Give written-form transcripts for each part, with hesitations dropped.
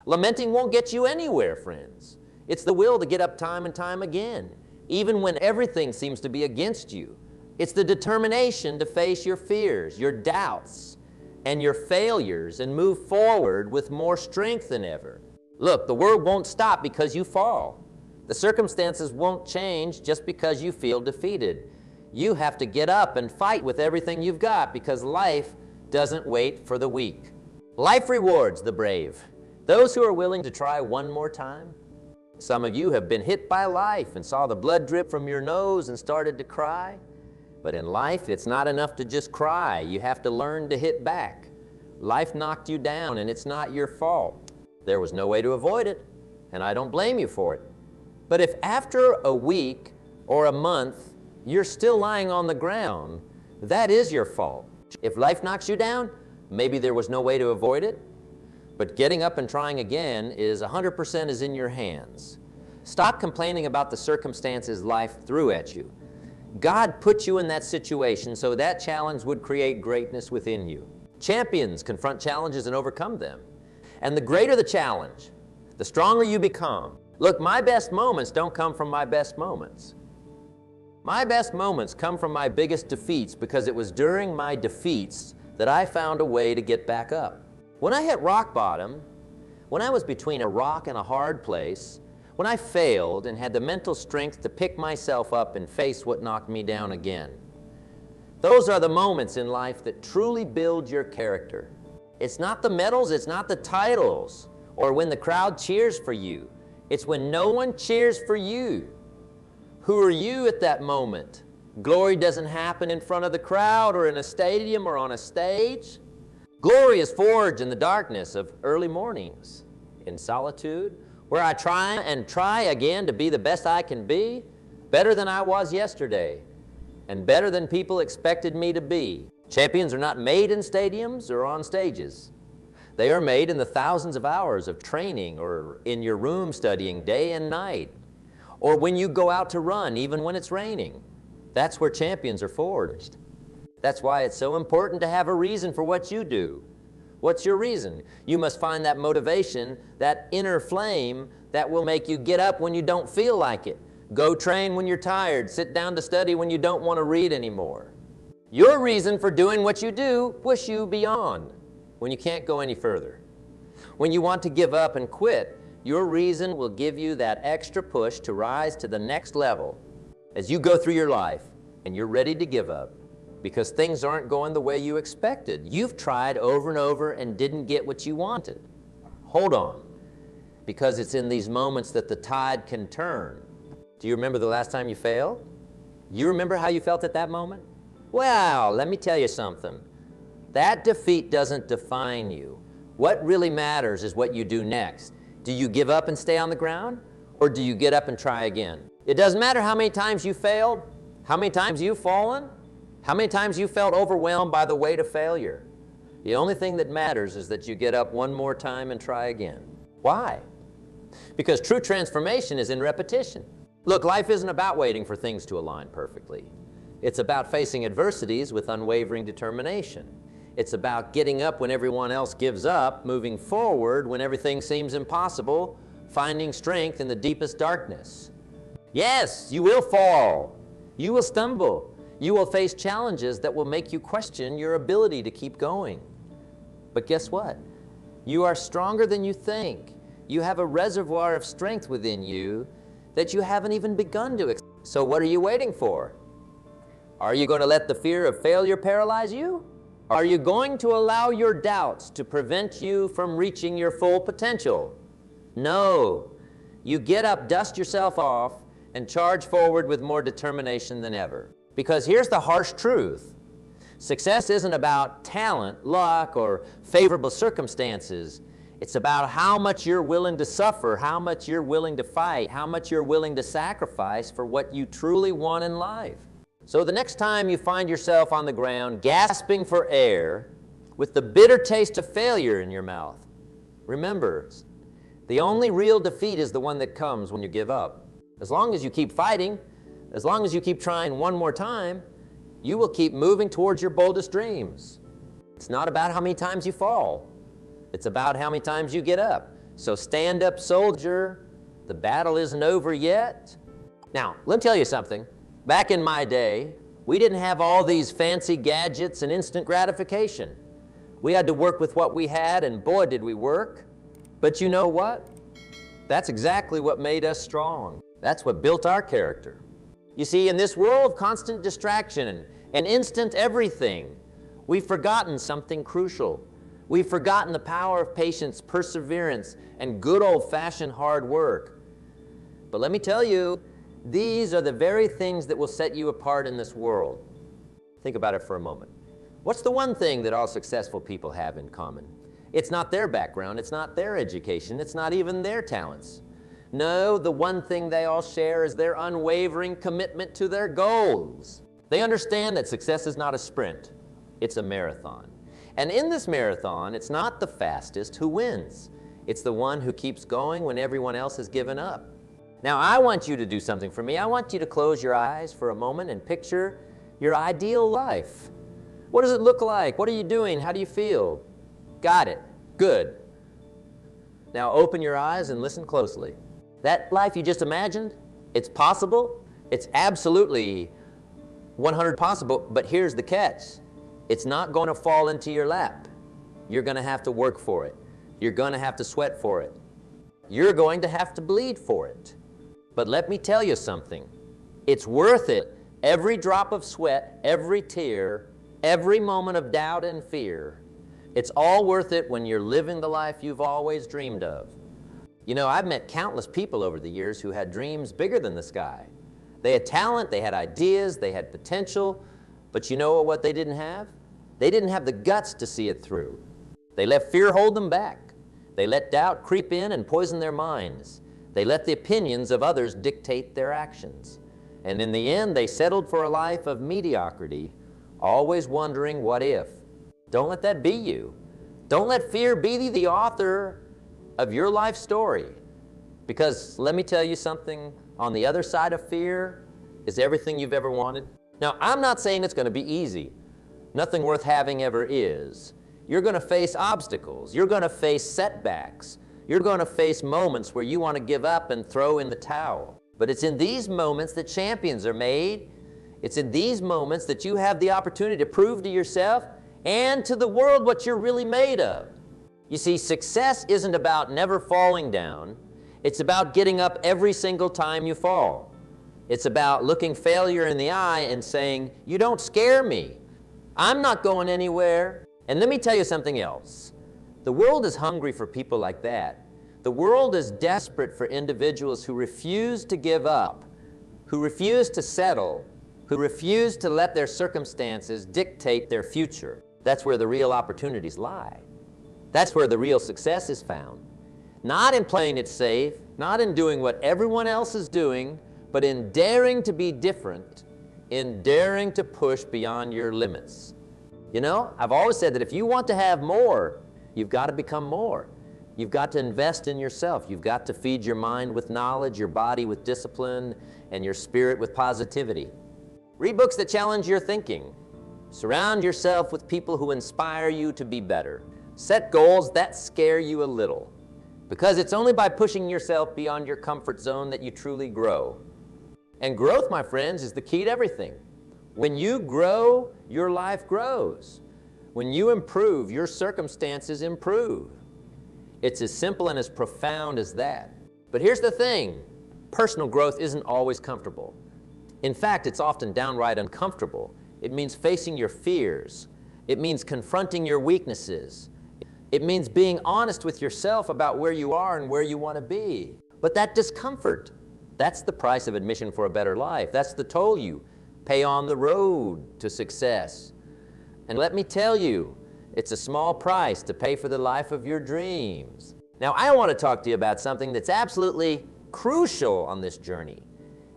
Lamenting won't get you anywhere, friends. It's the will to get up time and time again, even when everything seems to be against you. It's the determination to face your fears, your doubts, and your failures and move forward with more strength than ever. Look, the world won't stop because you fall. The circumstances won't change just because you feel defeated. You have to get up and fight with everything you've got because life doesn't wait for the weak. Life rewards the brave, those who are willing to try one more time. Some of you have been hit by life and saw the blood drip from your nose and started to cry. But in life, it's not enough to just cry. You have to learn to hit back. Life knocked you down, and it's not your fault. There was no way to avoid it, and I don't blame you for it. But if after a week or a month, you're still lying on the ground, that is your fault. If life knocks you down, maybe there was no way to avoid it. But getting up and trying again is 100% is in your hands. Stop complaining about the circumstances life threw at you. God put you in that situation so that challenge would create greatness within you. Champions confront challenges and overcome them. And the greater the challenge, the stronger you become. Look, my best moments don't come from my best moments. My best moments come from my biggest defeats because it was during my defeats that I found a way to get back up. When I hit rock bottom, when I was between a rock and a hard place, when I failed and had the mental strength to pick myself up and face what knocked me down again, those are the moments in life that truly build your character. It's not the medals, it's not the titles, or when the crowd cheers for you. It's when no one cheers for you. Who are you at that moment? Glory doesn't happen in front of the crowd or in a stadium or on a stage. Glory is forged in the darkness of early mornings, in solitude, where I try again to be the best I can be, better than I was yesterday, and better than people expected me to be. Champions are not made in stadiums or on stages. They are made in the thousands of hours of training or in your room studying day and night, or when you go out to run, even when it's raining. That's where champions are forged. That's why it's so important to have a reason for what you do. What's your reason? You must find that motivation, that inner flame that will make you get up when you don't feel like it. Go train when you're tired. Sit down to study when you don't want to read anymore. Your reason for doing what you do push you beyond when you can't go any further. When you want to give up and quit, your reason will give you that extra push to rise to the next level as you go through your life and you're ready to give up. Because things aren't going the way you expected. You've tried over and over and didn't get what you wanted. Hold on, because it's in these moments that the tide can turn. Do you remember the last time you failed? You remember how you felt at that moment? Well, let me tell you something. That defeat doesn't define you. What really matters is what you do next. Do you give up and stay on the ground? Or do you get up and try again? It doesn't matter how many times you failed, how many times you've fallen, how many times you felt overwhelmed by the weight of failure. The only thing that matters is that you get up one more time and try again. Why? Because true transformation is in repetition. Look, life isn't about waiting for things to align perfectly. It's about facing adversities with unwavering determination. It's about getting up when everyone else gives up, moving forward when everything seems impossible, finding strength in the deepest darkness. Yes, you will fall. You will stumble. You will face challenges that will make you question your ability to keep going. But guess what? You are stronger than you think. You have a reservoir of strength within you that you haven't even begun to experience. So what are you waiting for? Are you going to let the fear of failure paralyze you? Are you going to allow your doubts to prevent you from reaching your full potential? No. You get up, dust yourself off, and charge forward with more determination than ever. Because here's the harsh truth. Success isn't about talent, luck, or favorable circumstances. It's about how much you're willing to suffer, how much you're willing to fight, how much you're willing to sacrifice for what you truly want in life. So the next time you find yourself on the ground gasping for air with the bitter taste of failure in your mouth, remember, the only real defeat is the one that comes when you give up. As long as you keep fighting, as long as you keep trying one more time, you will keep moving towards your boldest dreams. It's not about how many times you fall. It's about how many times you get up. So stand up, soldier. The battle isn't over yet. Now, let me tell you something. Back in my day, we didn't have all these fancy gadgets and instant gratification. We had to work with what we had, and boy, did we work. But you know what? That's exactly what made us strong. That's what built our character. You see, in this world of constant distraction and instant everything, we've forgotten something crucial. We've forgotten the power of patience, perseverance, and good old-fashioned hard work. But let me tell you, these are the very things that will set you apart in this world. Think about it for a moment. What's the one thing that all successful people have in common? It's not their background, it's not their education, it's not even their talents. No, the one thing they all share is their unwavering commitment to their goals. They understand that success is not a sprint, it's a marathon. And in this marathon, it's not the fastest who wins. It's the one who keeps going when everyone else has given up. Now, I want you to do something for me. I want you to close your eyes for a moment and picture your ideal life. What does it look like? What are you doing? How do you feel? Got it. Good. Now open your eyes and listen closely. That life you just imagined, it's possible. It's absolutely 100% possible, but here's the catch. It's not going to fall into your lap. You're going to have to work for it. You're going to have to sweat for it. You're going to have to bleed for it. But let me tell you something. It's worth it. Every drop of sweat, every tear, every moment of doubt and fear. It's all worth it when you're living the life you've always dreamed of. You know, I've met countless people over the years who had dreams bigger than the sky. They had talent, they had ideas, they had potential, but you know what they didn't have? They didn't have the guts to see it through. They let fear hold them back. They let doubt creep in and poison their minds. They let the opinions of others dictate their actions. And in the end, they settled for a life of mediocrity, always wondering what if. Don't let that be you. Don't let fear be the author of your life story. Because let me tell you something, on the other side of fear is everything you've ever wanted. Now, I'm not saying it's going to be easy. Nothing worth having ever is. You're going to face obstacles. You're going to face setbacks. You're going to face moments where you want to give up and throw in the towel. But it's in these moments that champions are made. It's in these moments that you have the opportunity to prove to yourself and to the world what you're really made of. You see, success isn't about never falling down. It's about getting up every single time you fall. It's about looking failure in the eye and saying, you don't scare me. I'm not going anywhere. And let me tell you something else. The world is hungry for people like that. The world is desperate for individuals who refuse to give up, who refuse to settle, who refuse to let their circumstances dictate their future. That's where the real opportunities lie. That's where the real success is found. Not in playing it safe, not in doing what everyone else is doing, but in daring to be different, in daring to push beyond your limits. You know, I've always said that if you want to have more, you've got to become more. You've got to invest in yourself. You've got to feed your mind with knowledge, your body with discipline, and your spirit with positivity. Read books that challenge your thinking. Surround yourself with people who inspire you to be better. Set goals that scare you a little. Because it's only by pushing yourself beyond your comfort zone that you truly grow. And growth, my friends, is the key to everything. When you grow, your life grows. When you improve, your circumstances improve. It's as simple and as profound as that. But here's the thing, personal growth isn't always comfortable. In fact, it's often downright uncomfortable. It means facing your fears. It means confronting your weaknesses. It means being honest with yourself about where you are and where you want to be. But that discomfort, that's the price of admission for a better life. That's the toll you pay on the road to success. And let me tell you, it's a small price to pay for the life of your dreams. Now, I want to talk to you about something that's absolutely crucial on this journey.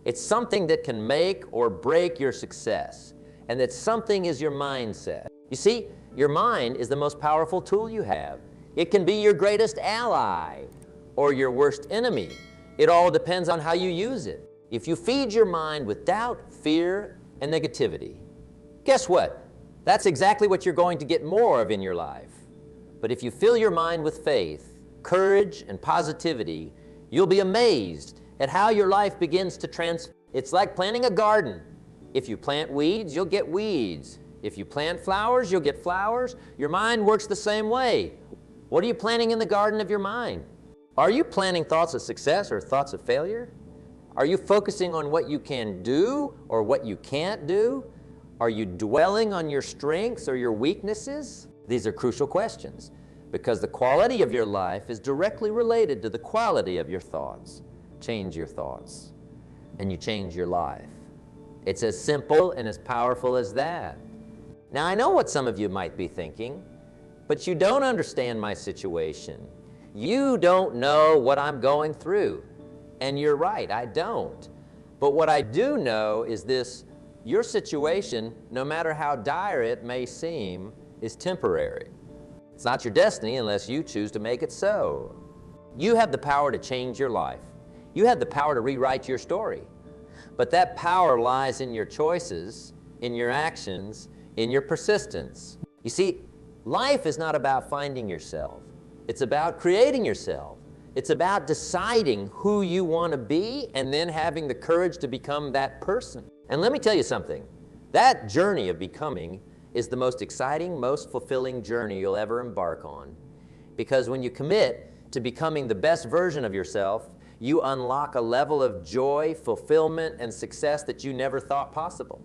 It's something that can make or break your success. And that something is your mindset. You see, your mind is the most powerful tool you have. It can be your greatest ally or your worst enemy. It all depends on how you use it. If you feed your mind with doubt, fear, and negativity, guess what? That's exactly what you're going to get more of in your life. But if you fill your mind with faith, courage and positivity, you'll be amazed at how your life begins to transform. It's like planting a garden. If you plant weeds, you'll get weeds. If you plant flowers, you'll get flowers. Your mind works the same way. What are you planting in the garden of your mind? Are you planting thoughts of success or thoughts of failure? Are you focusing on what you can do or what you can't do? Are you dwelling on your strengths or your weaknesses? These are crucial questions because the quality of your life is directly related to the quality of your thoughts. Change your thoughts and you change your life. It's as simple and as powerful as that. Now, I know what some of you might be thinking, but you don't understand my situation. You don't know what I'm going through. And you're right, I don't. But what I do know is this: your situation, no matter how dire it may seem, is temporary. It's not your destiny unless you choose to make it so. You have the power to change your life. You have the power to rewrite your story. But that power lies in your choices, in your actions, in your persistence. You see, life is not about finding yourself. It's about creating yourself. It's about deciding who you want to be and then having the courage to become that person. And let me tell you something. That journey of becoming is the most exciting, most fulfilling journey you'll ever embark on. Because when you commit to becoming the best version of yourself, you unlock a level of joy, fulfillment, and success that you never thought possible.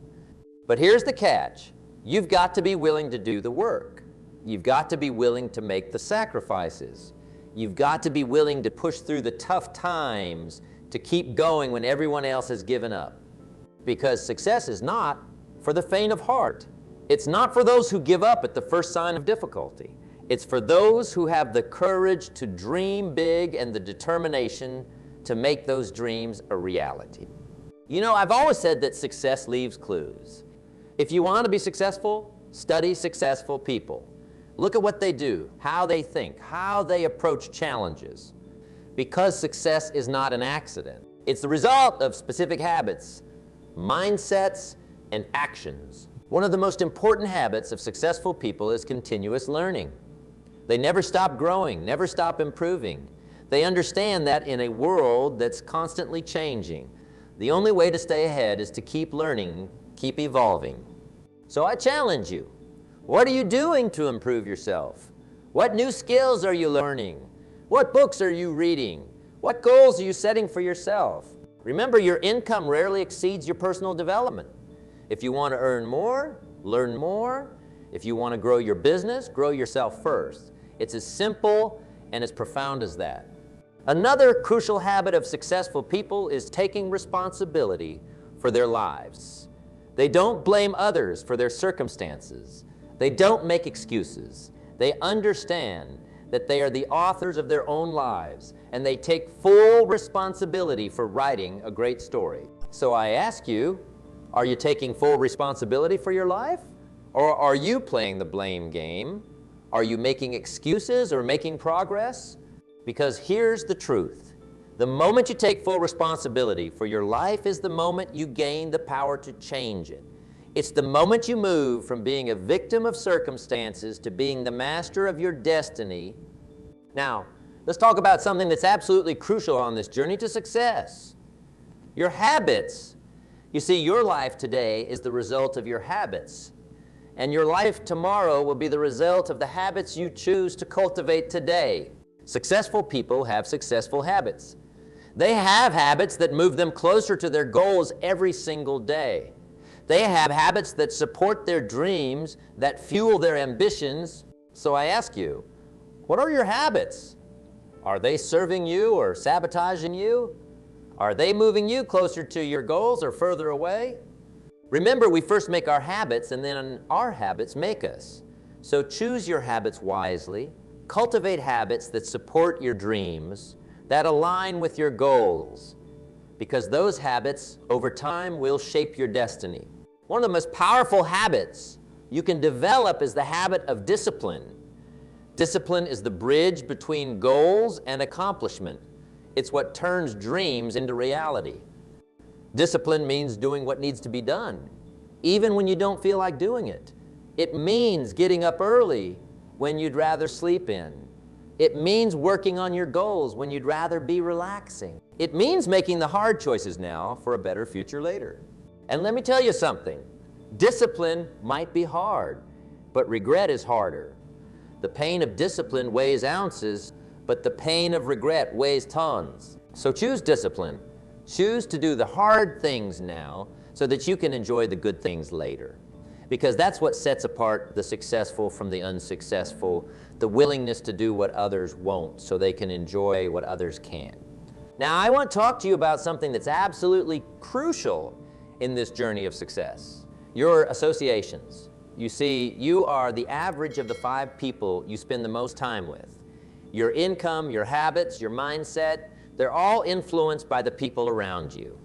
But here's the catch. You've got to be willing to do the work. You've got to be willing to make the sacrifices. You've got to be willing to push through the tough times to keep going when everyone else has given up. Because success is not for the faint of heart. It's not for those who give up at the first sign of difficulty. It's for those who have the courage to dream big and the determination to make those dreams a reality. You know, I've always said that success leaves clues. If you want to be successful, study successful people. Look at what they do, how they think, how they approach challenges. Because success is not an accident. It's the result of specific habits, mindsets, and actions. One of the most important habits of successful people is continuous learning. They never stop growing, never stop improving. They understand that in a world that's constantly changing, the only way to stay ahead is to keep learning, keep evolving. So I challenge you. What are you doing to improve yourself? What new skills are you learning? What books are you reading? What goals are you setting for yourself? Remember, your income rarely exceeds your personal development. If you want to earn more, learn more. If you want to grow your business, grow yourself first. It's as simple and as profound as that. Another crucial habit of successful people is taking responsibility for their lives. They don't blame others for their circumstances. They don't make excuses. They understand that they are the authors of their own lives, and they take full responsibility for writing a great story. So I ask you, are you taking full responsibility for your life? Or are you playing the blame game? Are you making excuses or making progress? Because here's the truth. The moment you take full responsibility for your life is the moment you gain the power to change it. It's the moment you move from being a victim of circumstances to being the master of your destiny. Now, let's talk about something that's absolutely crucial on this journey to success. Your habits. You see, your life today is the result of your habits. And your life tomorrow will be the result of the habits you choose to cultivate today. Successful people have successful habits. They have habits that move them closer to their goals every single day. They have habits that support their dreams, that fuel their ambitions. So I ask you, what are your habits? Are they serving you or sabotaging you? Are they moving you closer to your goals or further away? Remember, we first make our habits and then our habits make us. So choose your habits wisely. Cultivate habits that support your dreams, that align with your goals, because those habits over time will shape your destiny. One of the most powerful habits you can develop is the habit of discipline. Discipline is the bridge between goals and accomplishment. It's what turns dreams into reality. Discipline means doing what needs to be done, even when you don't feel like doing it. It means getting up early when you'd rather sleep in. It means working on your goals when you'd rather be relaxing. It means making the hard choices now for a better future later. And let me tell you something. Discipline might be hard, but regret is harder. The pain of discipline weighs ounces, but the pain of regret weighs tons. So choose discipline. Choose to do the hard things now so that you can enjoy the good things later. Because that's what sets apart the successful from the unsuccessful, the willingness to do what others won't so they can enjoy what others can't. Now, I want to talk to you about something that's absolutely crucial in this journey of success. Your associations. You see, you are the average of the 5 people you spend the most time with. Your income, your habits, your mindset, they're all influenced by the people around you.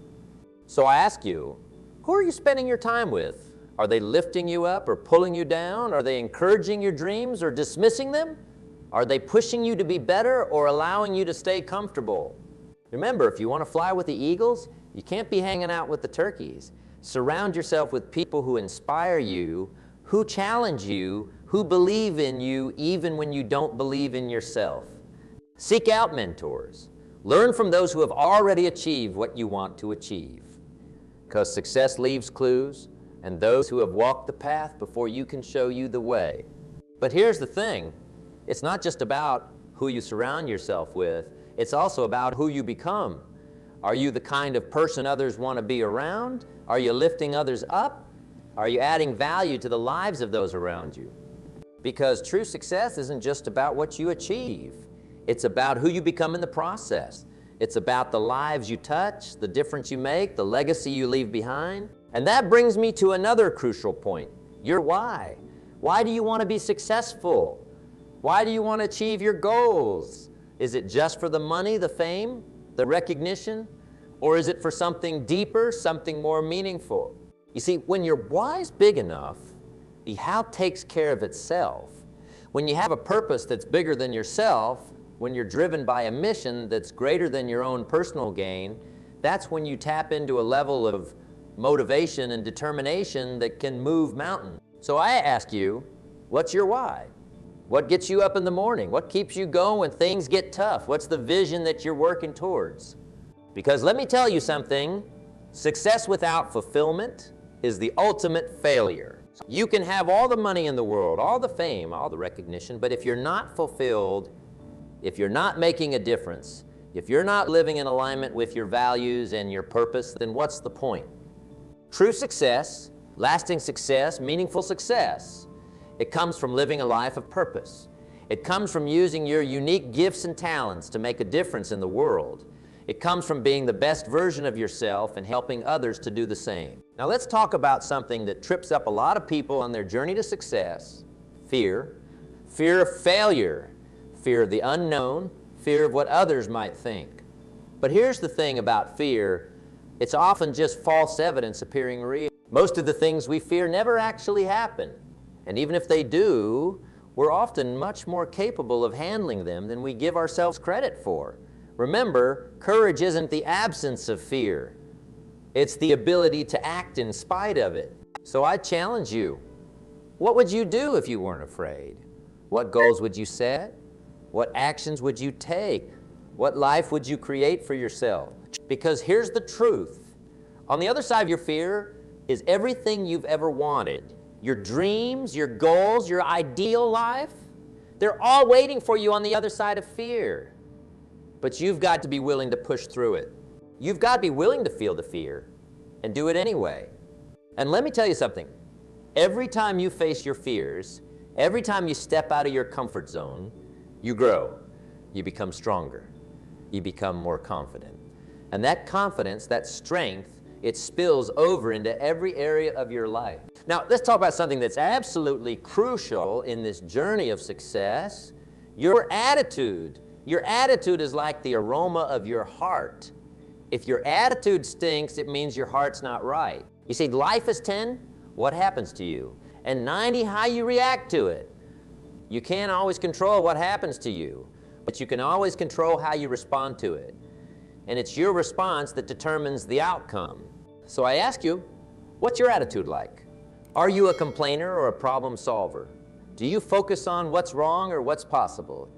So I ask you, who are you spending your time with? Are they lifting you up or pulling you down? Are they encouraging your dreams or dismissing them? Are they pushing you to be better or allowing you to stay comfortable? Remember, if you want to fly with the eagles, you can't be hanging out with the turkeys. Surround yourself with people who inspire you, who challenge you, who believe in you even when you don't believe in yourself. Seek out mentors. Learn from those who have already achieved what you want to achieve. Because success leaves clues, and those who have walked the path before you can show you the way. But here's the thing, it's not just about who you surround yourself with, it's also about who you become. Are you the kind of person others want to be around? Are you lifting others up? Are you adding value to the lives of those around you? Because true success isn't just about what you achieve, it's about who you become in the process. It's about the lives you touch, the difference you make, the legacy you leave behind. And that brings me to another crucial point, your why. Why do you want to be successful? Why do you want to achieve your goals? Is it just for the money, the fame, the recognition? Or is it for something deeper, something more meaningful? You see, when your why's big enough, the how takes care of itself. When you have a purpose that's bigger than yourself, when you're driven by a mission that's greater than your own personal gain, that's when you tap into a level of motivation and determination that can move mountains. So I ask you, what's your why? What gets you up in the morning? What keeps you going when things get tough? What's the vision that you're working towards? Because let me tell you something, success without fulfillment is the ultimate failure. You can have all the money in the world, all the fame, all the recognition, but if you're not fulfilled, if you're not making a difference, if you're not living in alignment with your values and your purpose, then what's the point? True success, lasting success, meaningful success, it comes from living a life of purpose. It comes from using your unique gifts and talents to make a difference in the world. It comes from being the best version of yourself and helping others to do the same. Now let's talk about something that trips up a lot of people on their journey to success. Fear. Fear of failure. Fear of the unknown. Fear of what others might think. But here's the thing about fear. It's often just false evidence appearing real. Most of the things we fear never actually happen. And even if they do, we're often much more capable of handling them than we give ourselves credit for. Remember, courage isn't the absence of fear. It's the ability to act in spite of it. So I challenge you. What would you do if you weren't afraid? What goals would you set? What actions would you take? What life would you create for yourself? Because here's the truth. On the other side of your fear is everything you've ever wanted. Your dreams, your goals, your ideal life, they're all waiting for you on the other side of fear. But you've got to be willing to push through it. You've got to be willing to feel the fear and do it anyway. And let me tell you something. Every time you face your fears, every time you step out of your comfort zone, you grow. You become stronger. You become more confident. And that confidence, that strength, it spills over into every area of your life. Now, let's talk about something that's absolutely crucial in this journey of success, your attitude. Your attitude is like the aroma of your heart. If your attitude stinks, it means your heart's not right. You see, life is 10, what happens to you? And 90, how you react to it. You can't always control what happens to you, but you can always control how you respond to it. And it's your response that determines the outcome. So I ask you, what's your attitude like? Are you a complainer or a problem solver? Do you focus on what's wrong or what's possible?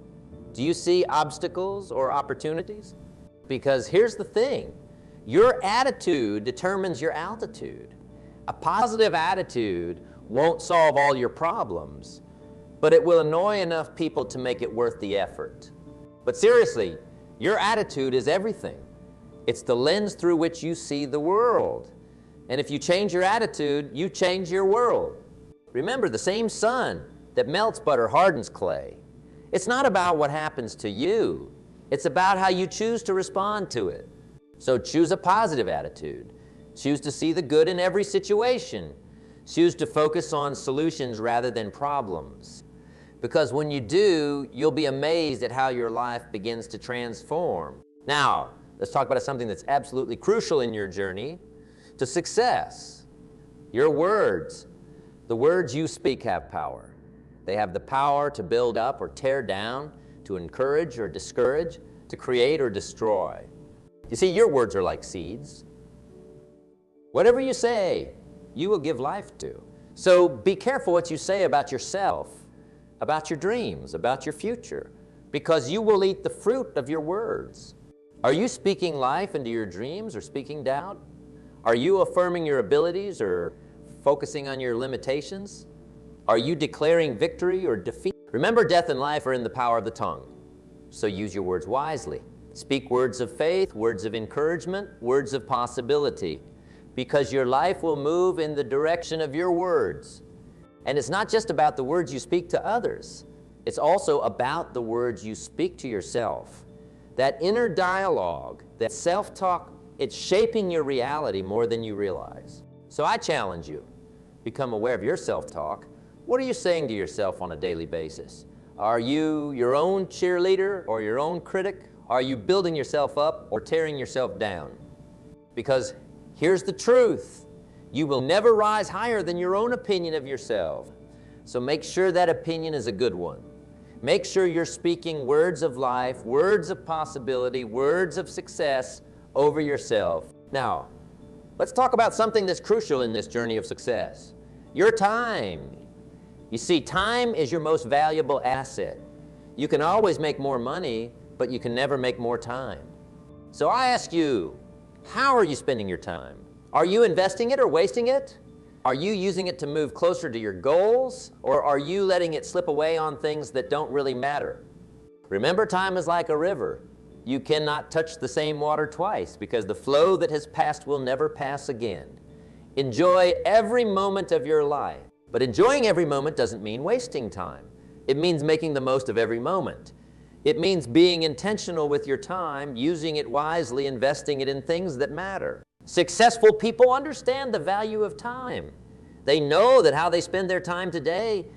Do you see obstacles or opportunities? Because here's the thing, your attitude determines your altitude. A positive attitude won't solve all your problems, but it will annoy enough people to make it worth the effort. But seriously, your attitude is everything. It's the lens through which you see the world. And if you change your attitude, you change your world. Remember, the same sun that melts butter hardens clay. It's not about what happens to you. It's about how you choose to respond to it. So choose a positive attitude. Choose to see the good in every situation. Choose to focus on solutions rather than problems. Because when you do, you'll be amazed at how your life begins to transform. Now, let's talk about something that's absolutely crucial in your journey to success. Your words. The words you speak have power. They have the power to build up or tear down, to encourage or discourage, to create or destroy. You see, your words are like seeds. Whatever you say, you will give life to. So be careful what you say about yourself, about your dreams, about your future, because you will eat the fruit of your words. Are you speaking life into your dreams or speaking doubt? Are you affirming your abilities or focusing on your limitations? Are you declaring victory or defeat? Remember, death and life are in the power of the tongue. So use your words wisely. Speak words of faith, words of encouragement, words of possibility, because your life will move in the direction of your words. And it's not just about the words you speak to others. It's also about the words you speak to yourself. That inner dialogue, that self-talk, it's shaping your reality more than you realize. So I challenge you, become aware of your self-talk. What are you saying to yourself on a daily basis? Are you your own cheerleader or your own critic? Are you building yourself up or tearing yourself down? Because here's the truth. You will never rise higher than your own opinion of yourself. So make sure that opinion is a good one. Make sure you're speaking words of life, words of possibility, words of success over yourself. Now, let's talk about something that's crucial in this journey of success. Your time. You see, time is your most valuable asset. You can always make more money, but you can never make more time. So I ask you, how are you spending your time? Are you investing it or wasting it? Are you using it to move closer to your goals, or are you letting it slip away on things that don't really matter? Remember, time is like a river. You cannot touch the same water twice, because the flow that has passed will never pass again. Enjoy every moment of your life. But enjoying every moment doesn't mean wasting time. It means making the most of every moment. It means being intentional with your time, using it wisely, investing it in things that matter. Successful people understand the value of time. They know that how they spend their time today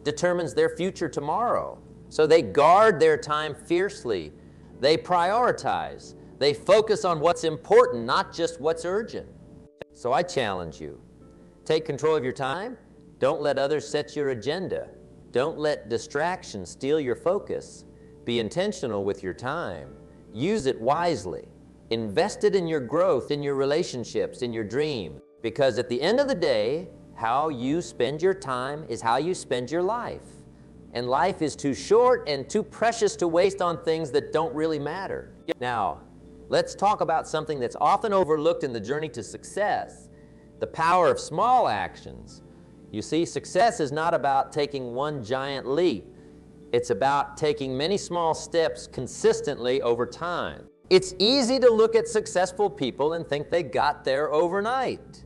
determines their future tomorrow. So they guard their time fiercely. They prioritize. They focus on what's important, not just what's urgent. So I challenge you, take control of your time. Don't let others set your agenda. Don't let distractions steal your focus. Be intentional with your time. Use it wisely. Invest it in your growth, in your relationships, in your dream. Because at the end of the day, how you spend your time is how you spend your life. And life is too short and too precious to waste on things that don't really matter. Now, let's talk about something that's often overlooked in the journey to success, the power of small actions. You see, success is not about taking one giant leap. It's about taking many small steps consistently over time. It's easy to look at successful people and think they got there overnight.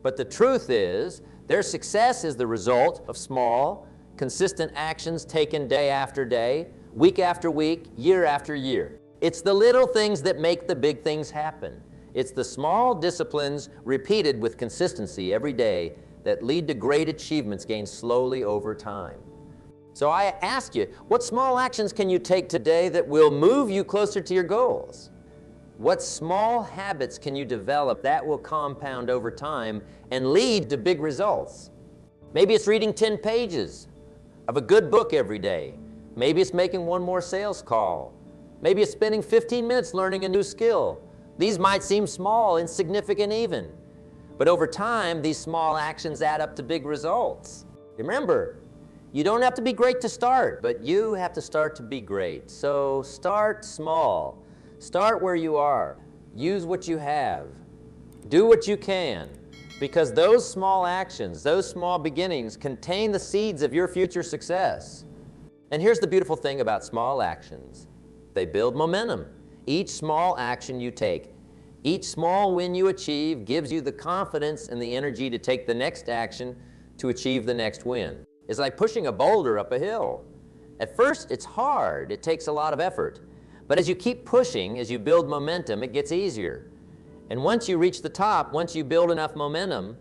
But the truth is, their success is the result of small, consistent actions taken day after day, week after week, year after year. It's the little things that make the big things happen. It's the small disciplines repeated with consistency every day that lead to great achievements gained slowly over time. So I ask you, what small actions can you take today that will move you closer to your goals? What small habits can you develop that will compound over time and lead to big results? Maybe it's reading 10 pages of a good book every day. Maybe it's making one more sales call. Maybe it's spending 15 minutes learning a new skill. These might seem small, insignificant even. But over time, these small actions add up to big results. Remember, You don't have to be great to start, but you have to start to be great. So start small. Start where you are. Use what you have. Do what you can, because those small actions, those small beginnings contain the seeds of your future success. And here's the beautiful thing about small actions. They build momentum. Each small action you take, each small win you achieve gives you the confidence and the energy to take the next action to achieve the next win. It's like pushing a boulder up a hill. At first, it's hard. It takes a lot of effort. But as you keep pushing, as you build momentum, it gets easier. And once you reach the top, once you build enough momentum,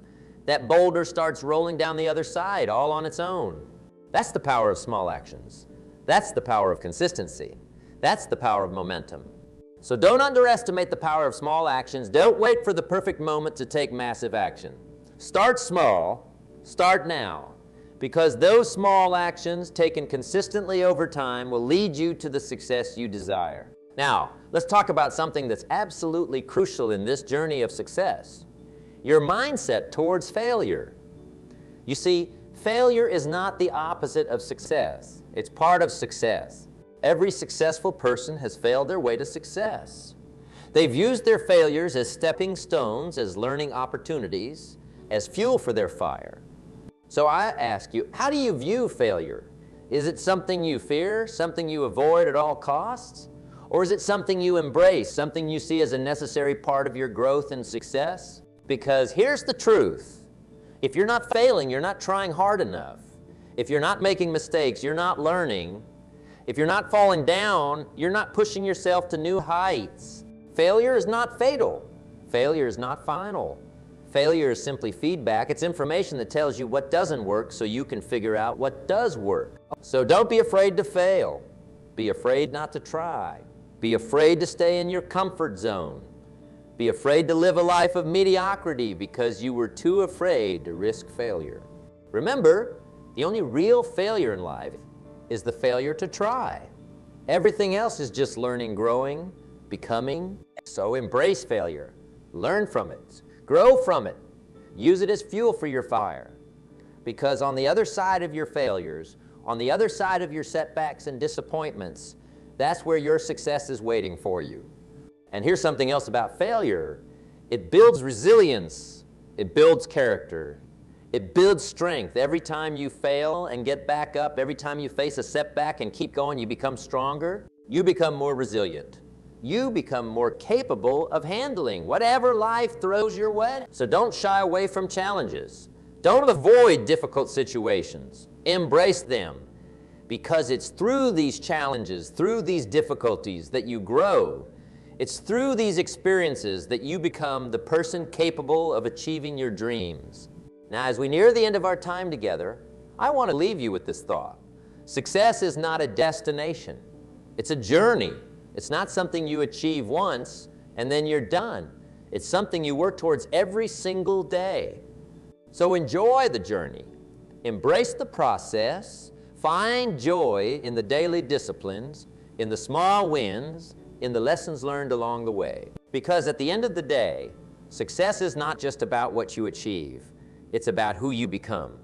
that boulder starts rolling down the other side all on its own. That's the power of small actions. That's the power of consistency. That's the power of momentum. So don't underestimate the power of small actions. Don't wait for the perfect moment to take massive action. Start small, start now, because those small actions taken consistently over time will lead you to the success you desire. Now, let's talk about something that's absolutely crucial in this journey of success: your mindset towards failure. You see, failure is not the opposite of success. It's part of success. Every successful person has failed their way to success. They've used their failures as stepping stones, as learning opportunities, as fuel for their fire. So I ask you, how do you view failure? Is it something you fear, something you avoid at all costs? Or is it something you embrace, something you see as a necessary part of your growth and success? Because here's the truth. If you're not failing, you're not trying hard enough. If you're not making mistakes, you're not learning. If you're not falling down, you're not pushing yourself to new heights. Failure is not fatal. Failure is not final. Failure is simply feedback. It's information that tells you what doesn't work so you can figure out what does work. So don't be afraid to fail. Be afraid not to try. Be afraid to stay in your comfort zone. Be afraid to live a life of mediocrity because you were too afraid to risk failure. Remember, the only real failure in life is the failure to try. Everything else is just learning, growing, becoming. So embrace failure. Learn from it. Grow from it. Use it as fuel for your fire. Because on the other side of your failures, on the other side of your setbacks and disappointments, that's where your success is waiting for you. And here's something else about failure. It builds resilience. It builds character. It builds strength. Every time you fail and get back up, every time you face a setback and keep going, you become stronger. You become more resilient. You become more capable of handling whatever life throws your way. So don't shy away from challenges. Don't avoid difficult situations. Embrace them, because it's through these challenges, through these difficulties that you grow. It's through these experiences that you become the person capable of achieving your dreams. Now, as we near the end of our time together, I want to leave you with this thought. Success is not a destination. It's a journey. It's not something you achieve once and then you're done. It's something you work towards every single day. So enjoy the journey. Embrace the process. Find joy in the daily disciplines, in the small wins, in the lessons learned along the way. Because at the end of the day, success is not just about what you achieve. It's about who you become.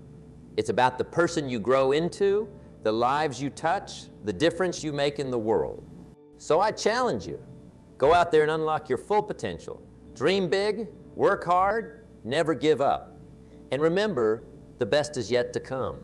It's about the person you grow into, the lives you touch, the difference you make in the world. So I challenge you, go out there and unlock your full potential. Dream big, work hard, never give up. And remember, the best is yet to come.